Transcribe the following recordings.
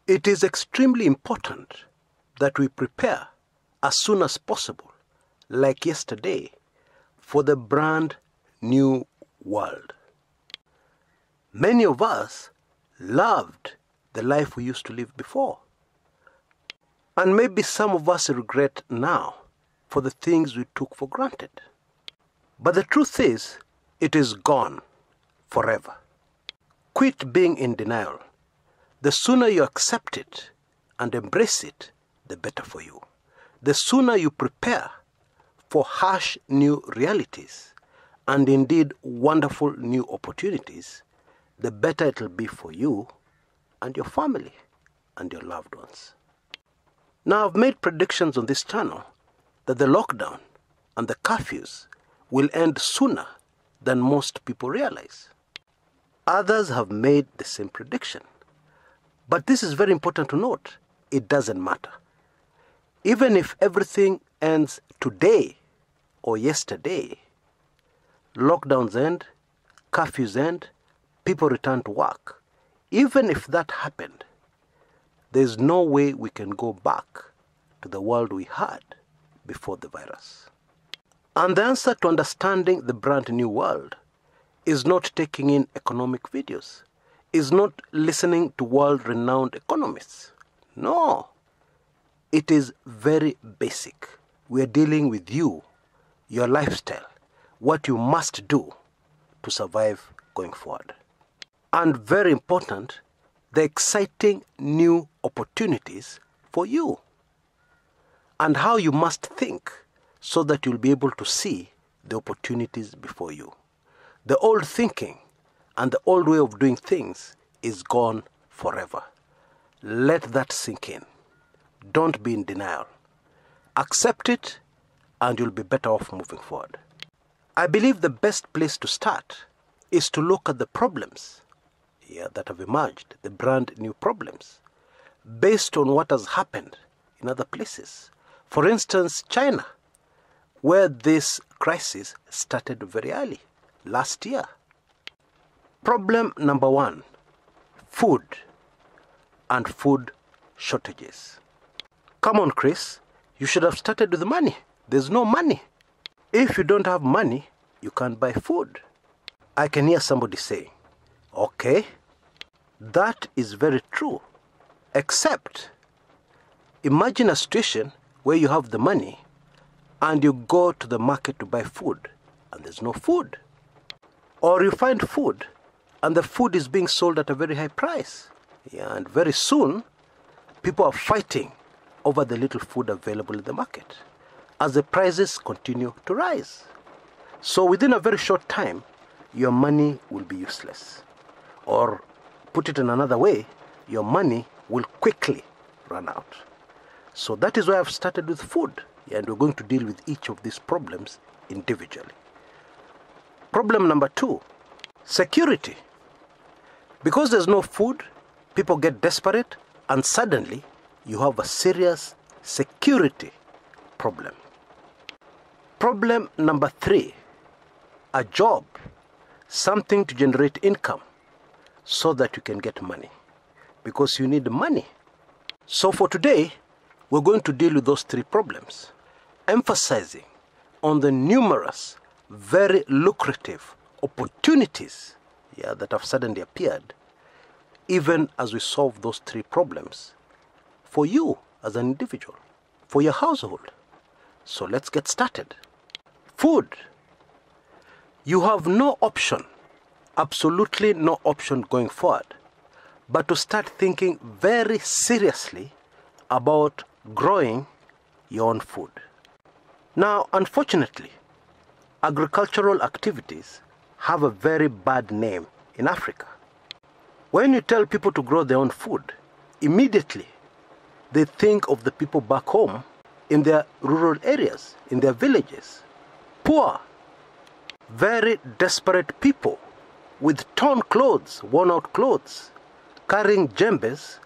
It is extremely important that we prepare as soon as possible, like yesterday, for the brand new world. Many of us loved the life we used to live before. And maybe some of us regret now for the things we took for granted. But the truth is, it is gone forever. Quit being in denial. The sooner you accept it and embrace it, the better for you. The sooner you prepare for harsh new realities and indeed wonderful new opportunities, the better it will be for you and your family and your loved ones. Now, I've made predictions on this channel that the lockdown and the curfews will end sooner than most people realize. Others have made the same prediction. But this is very important to note. It doesn't matter. Even if everything ends today or yesterday, lockdowns end, curfews end, people return to work. Even if that happened, there's no way we can go back to the world we had before the virus. And the answer to understanding the brand new world is not taking in economic videos, is not listening to world-renowned economists. No, it is very basic. We are dealing with you, your lifestyle, what you must do to survive going forward. And very important, the exciting new opportunities for you and how you must think so that you'll be able to see the opportunities before you. The old thinking and the old way of doing things is gone forever. Let that sink in. Don't be in denial. Accept it and you'll be better off moving forward. I believe the best place to start is to look at the problems that have emerged, the brand new problems, based on what has happened in other places. For instance, China, where this crisis started very early, last year. Problem number one, food and food shortages. Come on, Chris, you should have started with money. There's no money. If you don't have money, you can't buy food. I can hear somebody say, okay, that is very true, except imagine a situation where you have the money and you go to the market to buy food and there's no food. Or you find food and the food is being sold at a very high price. And very soon, people are fighting over the little food available in the market as the prices continue to rise. So within a very short time, your money will be useless. Or put it in another way, your money will quickly run out. So that is why I've started with food. And we're going to deal with each of these problems individually. Problem number two, security. Because there's no food, people get desperate and suddenly you have a serious security problem. Problem number three, a job, something to generate income so that you can get money. Because you need money. So for today, we're going to deal with those three problems, emphasizing on the numerous, very lucrative opportunities that have suddenly appeared, even as we solve those three problems for you as an individual, for your household. So let's get started. Food. You have no option, absolutely no option going forward, but to start thinking very seriously about growing your own food. Now, unfortunately, agricultural activities have a very bad name in Africa. When you tell people to grow their own food, immediately they think of the people back home in their rural areas, in their villages. Poor, very desperate people with torn clothes, worn out clothes, carrying djembes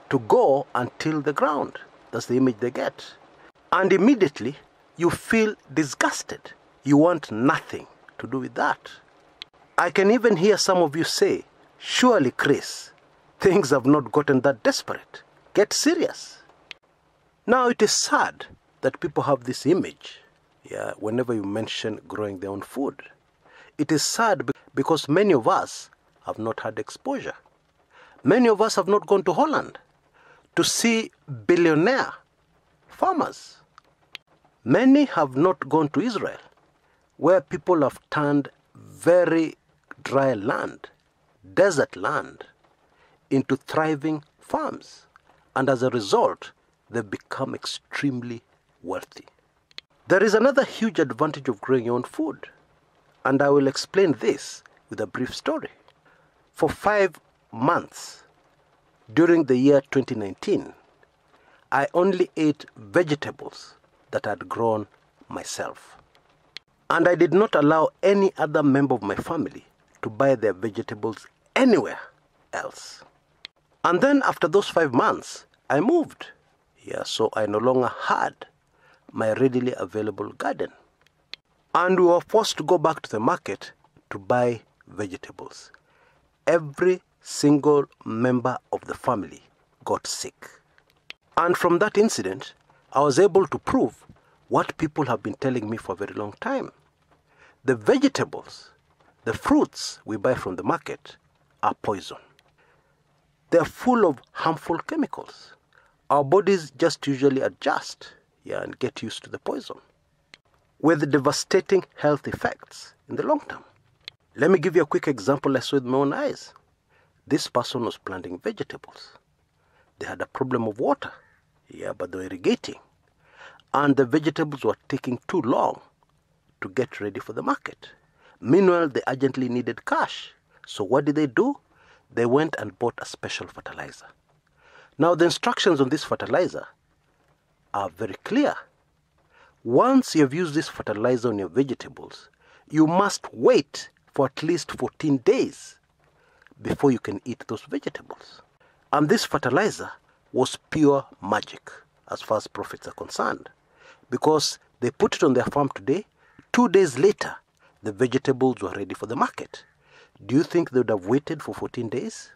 to go and till the ground. That's the image they get. And immediately you feel disgusted. You want nothing to do with that. I can even hear some of you say, surely, Chris, things have not gotten that desperate. Get serious. Now, it is sad that people have this image, whenever you mention growing their own food. It is sad because many of us have not had exposure. Many of us have not gone to Holland to see billionaire farmers. Many have not gone to Israel, where people have turned very dry land, desert land, into thriving farms. And as a result, they've become extremely wealthy. There is another huge advantage of growing your own food, and I will explain this with a brief story. For 5 months during the year 2019, I only ate vegetables that I had grown myself. And I did not allow any other member of my family to buy their vegetables anywhere else. And then after those 5 months, I moved. So I no longer had my readily available garden. And we were forced to go back to the market to buy vegetables. Every single member of the family got sick. And from that incident, I was able to prove what people have been telling me for a very long time. The vegetables, the fruits we buy from the market are poison. They are full of harmful chemicals. Our bodies just usually adjust and get used to the poison, with devastating health effects in the long term. Let me give you a quick example I saw with my own eyes. This person was planting vegetables. They had a problem of water, but they were irrigating. And the vegetables were taking too long to get ready for the market. Meanwhile, they urgently needed cash. So what did they do? They went and bought a special fertilizer. Now, the instructions on this fertilizer are very clear. Once you have used this fertilizer on your vegetables, you must wait for at least 14 days before you can eat those vegetables. And this fertilizer was pure magic as far as profits are concerned, because they put it on their farm today, 2 days later, the vegetables were ready for the market. Do you think they would have waited for 14 days?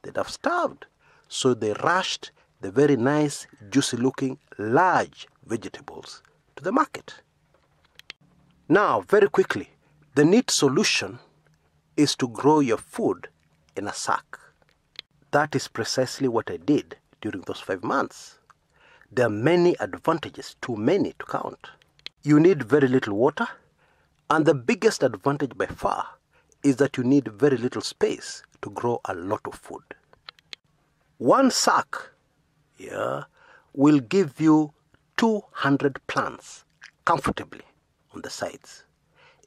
They'd have starved. So they rushed the very nice, juicy-looking, large vegetables to the market. Now, very quickly, the neat solution is to grow your food in a sack. That is precisely what I did during those 5 months. There are many advantages, too many to count. You need very little water, and the biggest advantage by far is that you need very little space to grow a lot of food. One sack will give you 200 plants comfortably on the sides.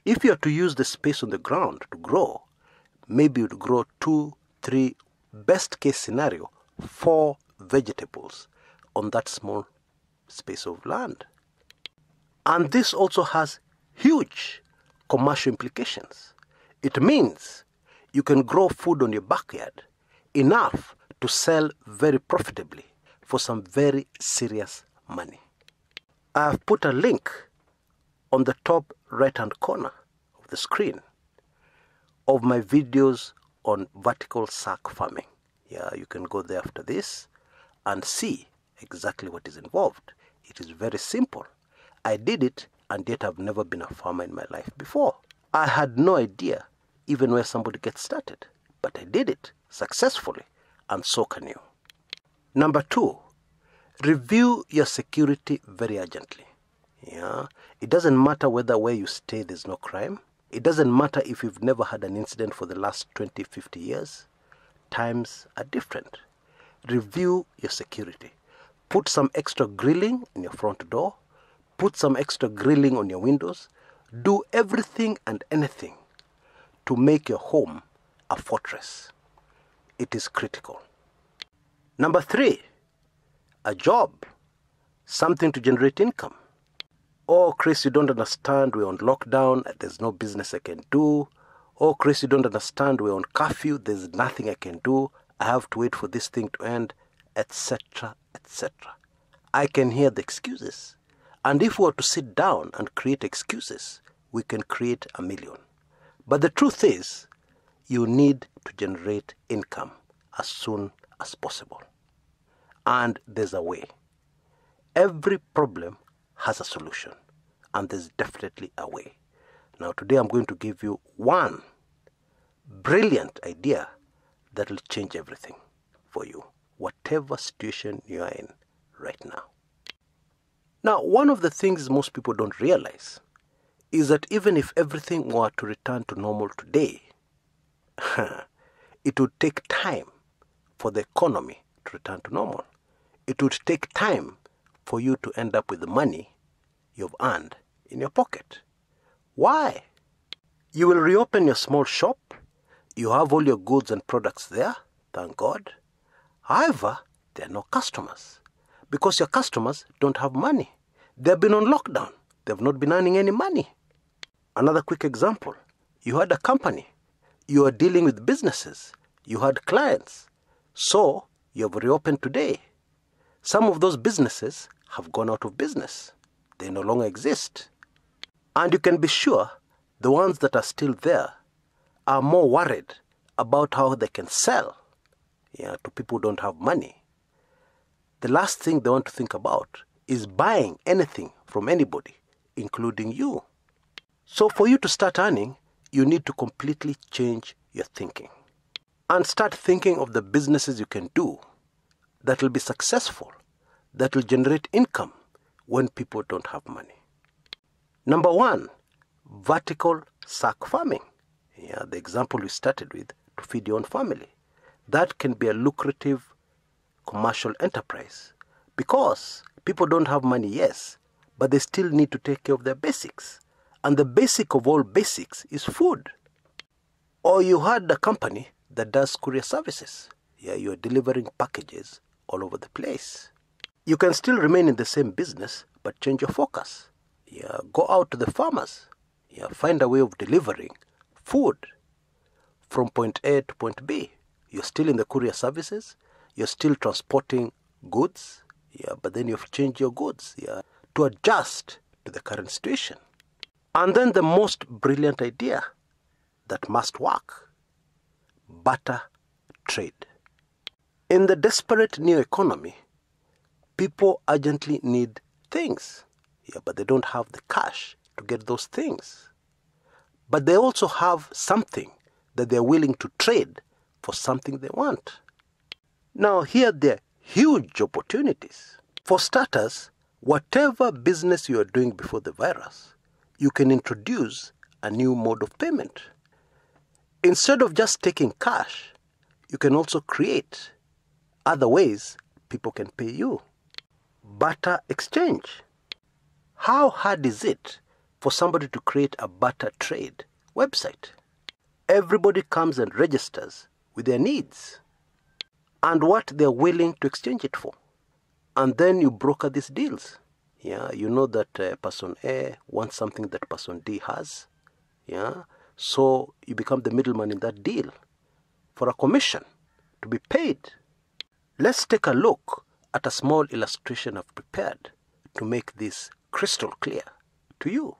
If you are to use the space on the ground to grow, maybe you'd grow 2, 3, best case scenario, 4 vegetables on that small space of land. And this also has huge commercial implications. It means you can grow food on your backyard enough to sell very profitably for some very serious money. I have put a link on the top right-hand corner of the screen of my videos on vertical sack farming. You can go there after this and see exactly what is involved. It is very simple. I did it, and yet I've never been a farmer in my life before. I had no idea even where somebody gets started, but I did it successfully, and so can you. Number 2, review your security very urgently. It doesn't matter whether where you stay there's no crime. It doesn't matter if you've never had an incident for the last 20, 50 years. Times are different. Review your security. Put some extra grilling in your front door. Put some extra grilling on your windows. Do everything and anything to make your home a fortress. It is critical. Number 3, a job. Something to generate income. Oh, Chris, you don't understand. We're on lockdown. There's no business I can do. Oh, Chris, you don't understand. We're on curfew. There's nothing I can do. I have to wait for this thing to end, etc., etc. I can hear the excuses. And if we were to sit down and create excuses, we can create a million. But the truth is, you need to generate income as soon as possible. and there's a way. Every problem has a solution, and there's definitely a way. Now today I'm going to give you one brilliant idea that will change everything for you, whatever situation you are in right now. Now, one of the things most people don't realize is that even if everything were to return to normal today, it would take time for the economy to return to normal. It would take time for you to end up with the money you've earned in your pocket. Why? You will reopen your small shop. You have all your goods and products there, thank God. However, there are no customers because your customers don't have money. They've been on lockdown. They've not been earning any money. Another quick example. You had a company. You are dealing with businesses. You had clients. So, you have reopened today. Some of those businesses have gone out of business. They no longer exist. And you can be sure the ones that are still there are more worried about how they can sell to people who don't have money. The last thing they want to think about is buying anything from anybody, including you. So for you to start earning, you need to completely change your thinking and start thinking of the businesses you can do that will be successful, that will generate income when people don't have money. Number one, vertical sack farming. The example we started with, to feed your own family. That can be a lucrative commercial enterprise because people don't have money, yes, but they still need to take care of their basics. And the basic of all basics is food. Or you had a company that does courier services. You're delivering packages all over the place. You can still remain in the same business, but change your focus. Go out to the farmers. Find a way of delivering food from point A to point B. You're still in the courier services. You're still transporting goods. But then you've changed your goods to adjust to the current situation. And then the most brilliant idea that must work, barter trade. In the desperate new economy, people urgently need things, but they don't have the cash to get those things. But they also have something that they're willing to trade for something they want. Now here there are huge opportunities. For starters, whatever business you are doing before the virus, you can introduce a new mode of payment. Instead of just taking cash, you can also create other ways people can pay you. Barter exchange. How hard is it for somebody to create a barter trade website? Everybody comes and registers with their needs and what they're willing to exchange it for. And then you broker these deals. You know that person A wants something that person D has. So you become the middleman in that deal for a commission to be paid. Let's take a look at a small illustration I've prepared to make this crystal clear to you.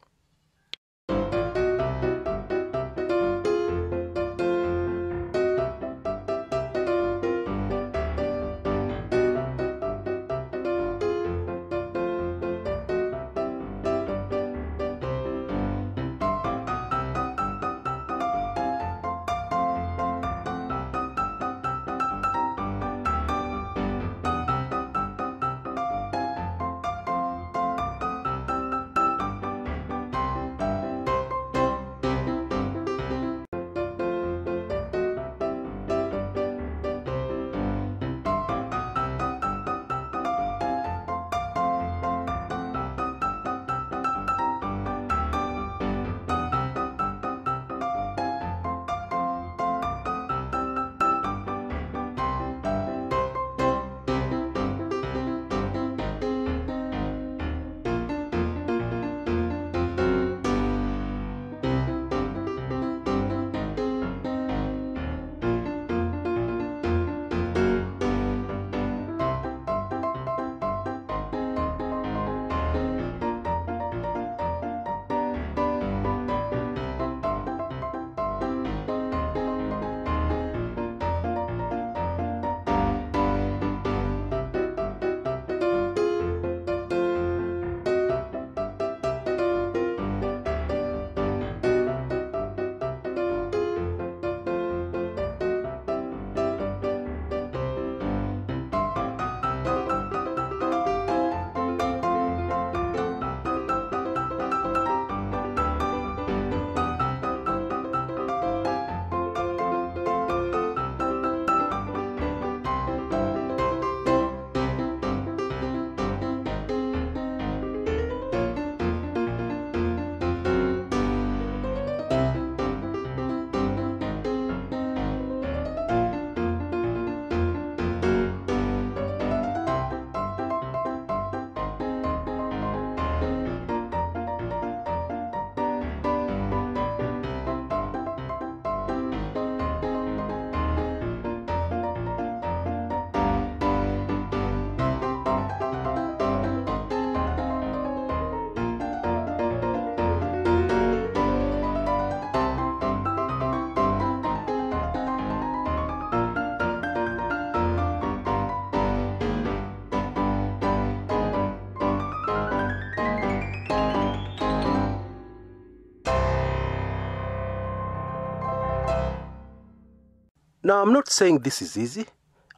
Now, I'm not saying this is easy.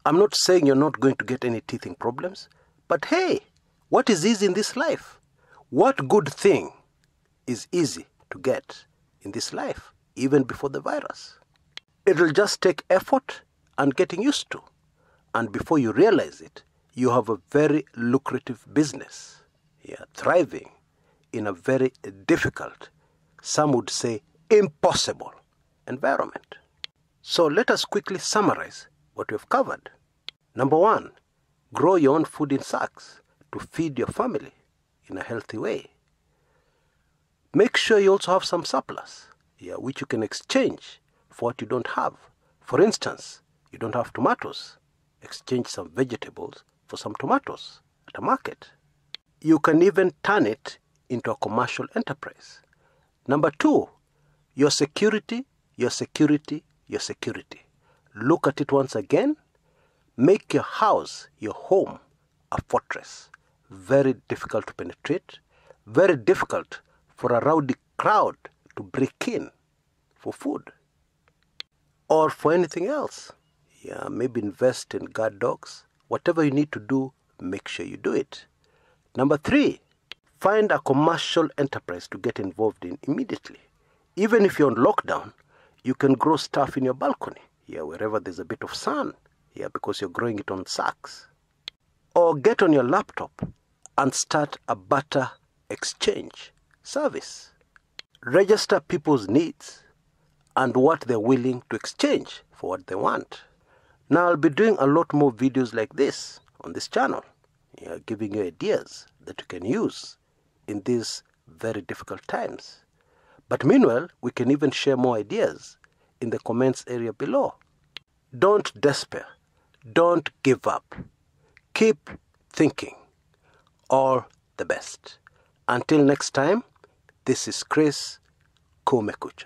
I'm not saying you're not going to get any teething problems. But hey, what is easy in this life? What good thing is easy to get in this life, even before the virus? It'll just take effort and getting used to. And before you realize it, you have a very lucrative business, thriving in a very difficult, some would say impossible environment. So let us quickly summarize what we've covered. Number 1, grow your own food in sacks to feed your family in a healthy way. Make sure you also have some surplus, which you can exchange for what you don't have. For instance, you don't have tomatoes. Exchange some vegetables for some tomatoes at a market. You can even turn it into a commercial enterprise. Number 2, your security, your security, your security. Look at it once again. Make your house, your home, a fortress. Very difficult to penetrate. Very difficult for a rowdy crowd to break in for food or for anything else. Maybe invest in guard dogs. Whatever you need to do, make sure you do it. Number 3, find a commercial enterprise to get involved in immediately. Even if you're on lockdown, you can grow stuff in your balcony, wherever there's a bit of sun, because you're growing it on sacks. Or get on your laptop and start a barter exchange service. Register people's needs and what they're willing to exchange for what they want. Now, I'll be doing a lot more videos like this on this channel, giving you ideas that you can use in these very difficult times. But meanwhile, we can even share more ideas in the comments area below. Don't despair. Don't give up. Keep thinking. All the best. Until next time, this is Chris Kumekucha.